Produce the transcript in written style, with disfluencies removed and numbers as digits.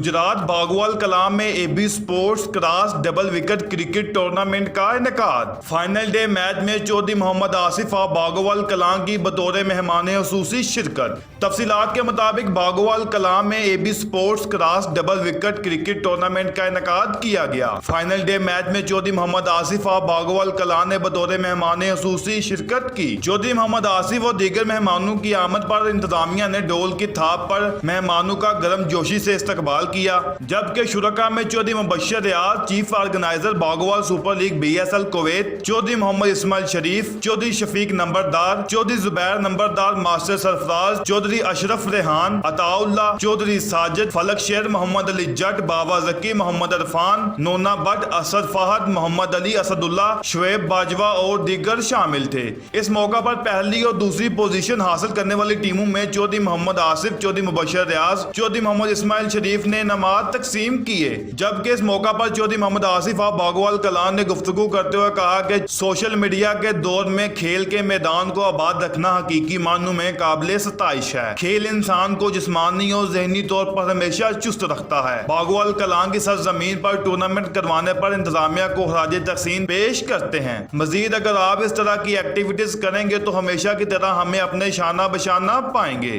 गुजरात बागवाल कलां में AB sports cross double wicket cricket tournament का इनेकाद। फाइनल डे मैच में चौधरी मोहम्मद आसिफ ऑफ बागवाल कलां की बतौर मेहमान खुसूसी शिरकत। तफसीलात के मुताबिक बागवाल कलां में AB sports cross double wicket cricket tournament का इनेकाद किया गया। फाइनल डे मैच में चौधरी मोहम्मद आसिफ ऑफ बागवाल कलां ने बतौर मेहमान खुसूसी शिरकत की। चौधरी मोहम्मद आसिफ और दीगर मेहमानों की आमद पर इंतजामिया ने डोल की थाप पर मेहमानों का गर्म जोशी से इस्तकबाल किया, जबकि शुरका में Chaudhary Mubashir Riaz, chief organiser Bagwal super league BSL Kuwait, Chaudhary Mohammad Ismail Sharif, Chaudhary Shafiq Nambardar, Chaudhary Zubair Nambardar, master Sarfaraz, Chaudhary Ashraf Rehan, Ataullah, Chaudhary Sajid, Falak Sher, Mohammad Ali जट, बाबा जकी, मोहम्मद इरफान, नोना भट्ट, असद फहद, मोहम्मद अली असदुल्ला, शुएब बाजवा और दीगर शामिल थे। इस मौका पर पहली और दूसरी पोजीशन हासिल करने वाली टीमों में चौधरी मोहम्मद आसिफ, चौधरी मुबश्शिर रियाज, चौधरी मोहम्मद इस्माइल शरीफ ने इनामात तकसीम किए। जबकि इस मौका पर चौधरी मोहम्मद आसिफ ऑफ बागवाल कलां ने गुफ्तगू करते हुए कहा कि सोशल मीडिया के दौर में खेल के मैदान को आबाद रखना हकीकी मानों में काबिल सताइश है। खेल इंसान को जिस्मानी और जहनी तौर पर हमेशा चुस्त रखता है। बागवाल कलां की सरजमीन पर टूर्नामेंट करवाने पर इंतजामिया को खराज तहसीन पेश करते हैं। मजीद अगर आप इस तरह की एक्टिविटीज करेंगे तो हमेशा की तरह हमें अपने शाना बशाना पाएंगे।